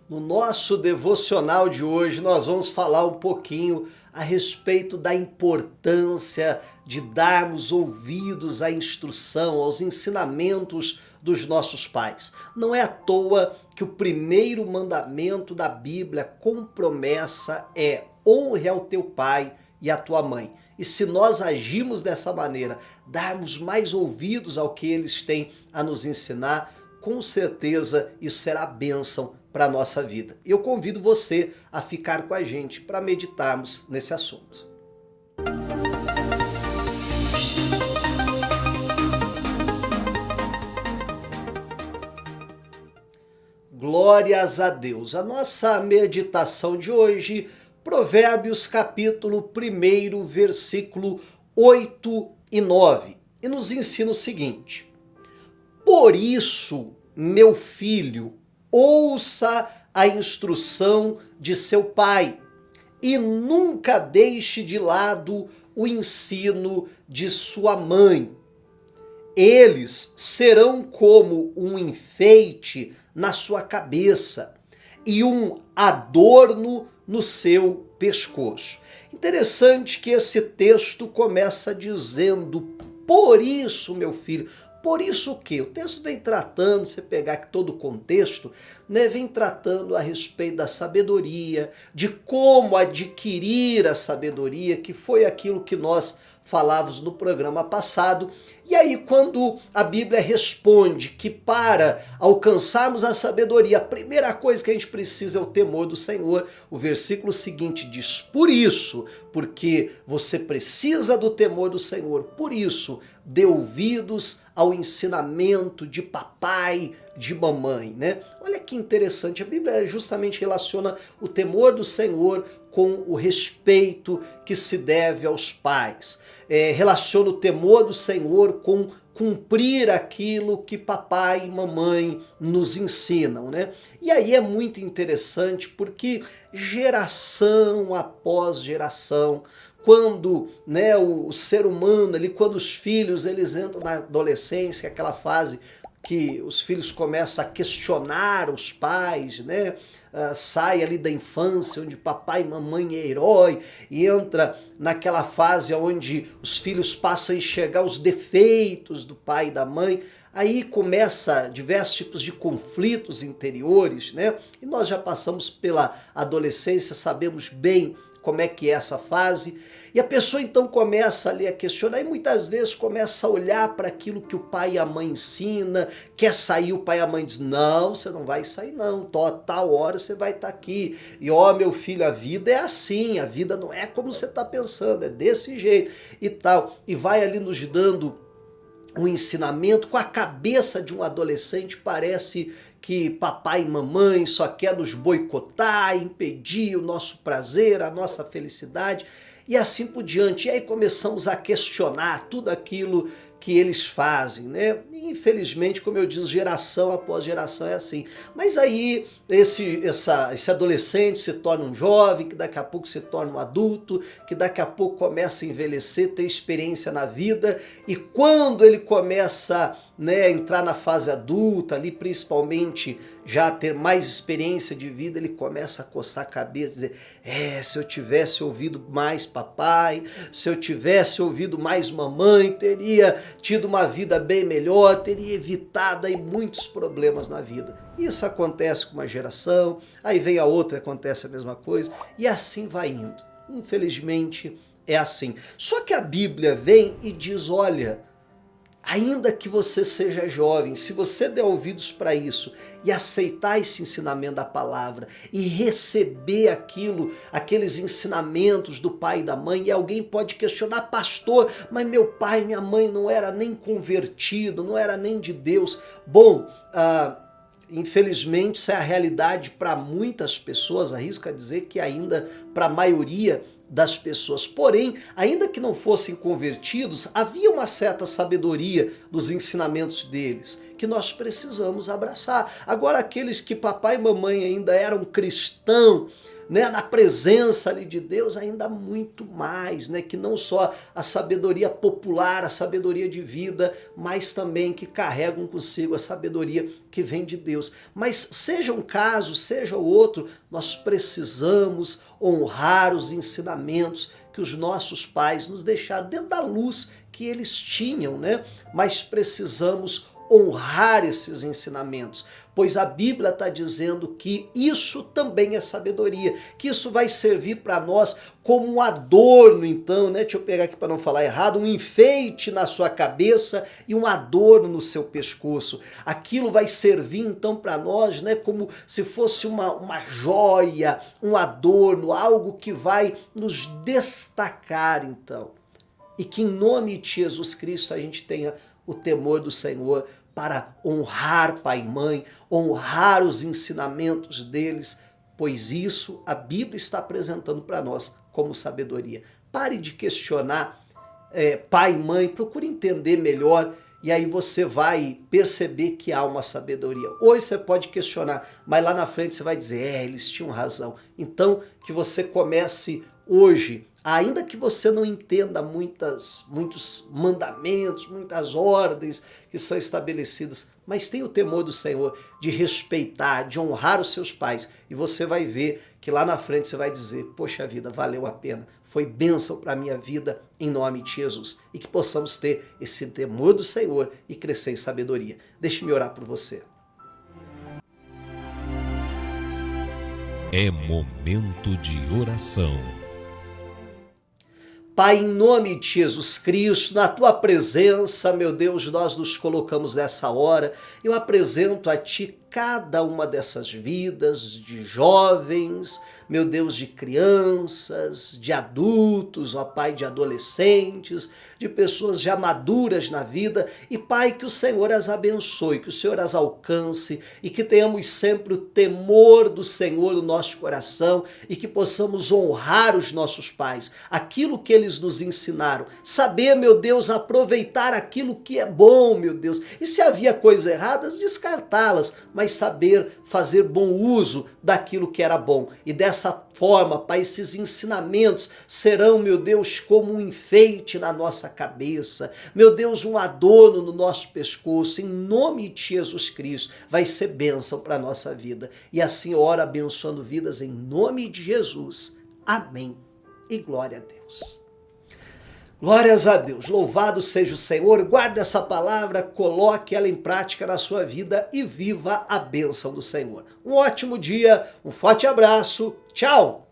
No nosso devocional de hoje, nós vamos falar um pouquinho a respeito da importância de darmos ouvidos à instrução, aos ensinamentos dos nossos pais. Não é à toa que o primeiro mandamento da Bíblia com promessa é: honre ao teu pai e à tua mãe. E se nós agirmos dessa maneira, darmos mais ouvidos ao que eles têm a nos ensinar, com certeza isso será bênção para a nossa vida. Eu convido você a ficar com a gente para meditarmos nesse assunto. Glórias a Deus. A nossa meditação de hoje, Provérbios capítulo 1, versículo 8 e 9. E nos ensina o seguinte: por isso, meu filho, ouça a instrução de seu pai e nunca deixe de lado o ensino de sua mãe. Eles serão como um enfeite na sua cabeça e um adorno no seu pescoço. Interessante que esse texto começa dizendo: por isso, meu filho. Por isso o quê? O texto vem tratando, você pegar aqui todo o contexto, né, vem tratando a respeito da sabedoria, de como adquirir a sabedoria, que foi aquilo que nós falávamos no programa passado. E aí, quando a Bíblia responde que para alcançarmos a sabedoria, a primeira coisa que a gente precisa é o temor do Senhor, o versículo seguinte diz: por isso, porque você precisa do temor do Senhor, por isso, dê ouvidos ao ensinamento de papai, de mamãe, né? Olha que interessante, a Bíblia justamente relaciona o temor do Senhor com o respeito que se deve aos pais. Relaciona o temor do Senhor com cumprir aquilo que papai e mamãe nos ensinam, né? E aí é muito interessante porque geração após geração, quando, né, o ser humano, quando os filhos eles entram na adolescência, aquela fase que os filhos começam a questionar os pais, né? Sai ali da infância, onde papai e mamãe é herói, e entra naquela fase onde os filhos passam a enxergar os defeitos do pai e da mãe. Aí começa diversos tipos de conflitos interiores, né? E nós já passamos pela adolescência, sabemos bem como é que é essa fase, e a pessoa então começa ali a questionar, e muitas vezes começa a olhar para aquilo que o pai e a mãe ensina, quer sair, o pai e a mãe diz: não, você não vai sair não, tal hora você vai estar aqui, e ó, meu filho, a vida é assim, a vida não é como você está pensando, é desse jeito, e tal, e vai ali nos dando um ensinamento. Com a cabeça de um adolescente, parece que papai e mamãe só quer nos boicotar, impedir o nosso prazer, a nossa felicidade e assim por diante. E aí começamos a questionar tudo aquilo que eles fazem, né? E, infelizmente, como eu disse, geração após geração é assim. Mas aí esse adolescente se torna um jovem, que daqui a pouco se torna um adulto, que daqui a pouco começa a envelhecer, ter experiência na vida, e quando ele começa, né, a entrar na fase adulta, ali principalmente já ter mais experiência de vida, ele começa a coçar a cabeça e dizer: se eu tivesse ouvido mais papai, se eu tivesse ouvido mais mamãe, teria tido uma vida bem melhor, teria evitado aí muitos problemas na vida. Isso acontece com uma geração, aí vem a outra, acontece a mesma coisa, e assim vai indo. Infelizmente é assim. Só que a Bíblia vem e diz: olha, ainda que você seja jovem, se você der ouvidos para isso e aceitar esse ensinamento da palavra e receber aqueles ensinamentos do pai e da mãe, e alguém pode questionar: pastor, mas meu pai e minha mãe não era nem convertido, não era nem de Deus. Bom, infelizmente, isso é a realidade para muitas pessoas, arrisco a dizer que ainda para a maioria das pessoas. Porém, ainda que não fossem convertidos, havia uma certa sabedoria dos ensinamentos deles, que nós precisamos abraçar. Agora, aqueles que papai e mamãe ainda eram cristãos, né, na presença ali de Deus, ainda muito mais, né, que não só a sabedoria popular, a sabedoria de vida, mas também que carregam consigo a sabedoria que vem de Deus. Mas seja um caso, seja o outro, nós precisamos honrar os ensinamentos que os nossos pais nos deixaram dentro da luz que eles tinham, né? Mas precisamos honrar esses ensinamentos, pois a Bíblia está dizendo que isso também é sabedoria, que isso vai servir para nós como um adorno, então, né? Deixa eu pegar aqui para não falar errado, um enfeite na sua cabeça e um adorno no seu pescoço. Aquilo vai servir então para nós, né? Como se fosse uma joia, um adorno, algo que vai nos destacar, então. E que em nome de Jesus Cristo a gente tenha o temor do Senhor para honrar pai e mãe, honrar os ensinamentos deles, pois isso a Bíblia está apresentando para nós como sabedoria. Pare de questionar pai e mãe, procure entender melhor e aí você vai perceber que há uma sabedoria. Hoje você pode questionar, mas lá na frente você vai dizer, eles tinham razão. Então que você comece hoje, ainda que você não entenda muitos mandamentos, muitas ordens que são estabelecidas, mas tenha o temor do Senhor de respeitar, de honrar os seus pais. E você vai ver que lá na frente você vai dizer, poxa vida, valeu a pena, foi bênção para a minha vida em nome de Jesus. E que possamos ter esse temor do Senhor e crescer em sabedoria. Deixe-me orar por você. É momento de oração. Pai, em nome de Jesus Cristo, na tua presença, meu Deus, nós nos colocamos nessa hora. Eu apresento a ti cada uma dessas vidas de jovens, meu Deus, de crianças, de adultos, ó Pai, de adolescentes, de pessoas já maduras na vida. E Pai, que o Senhor as abençoe, que o Senhor as alcance e que tenhamos sempre o temor do Senhor no nosso coração e que possamos honrar os nossos pais, aquilo que eles nos ensinaram, saber, meu Deus, aproveitar aquilo que é bom, meu Deus, e se havia coisas erradas, descartá-las, mas saber fazer bom uso daquilo que era bom. E dessa forma, Pai, esses ensinamentos serão, meu Deus, como um enfeite na nossa cabeça, meu Deus, um adorno no nosso pescoço, em nome de Jesus Cristo, vai ser bênção para a nossa vida. E assim ora abençoando vidas em nome de Jesus. Amém. E glória a Deus. Glórias a Deus, louvado seja o Senhor, guarde essa palavra, coloque ela em prática na sua vida e viva a bênção do Senhor. Um ótimo dia, um forte abraço, tchau!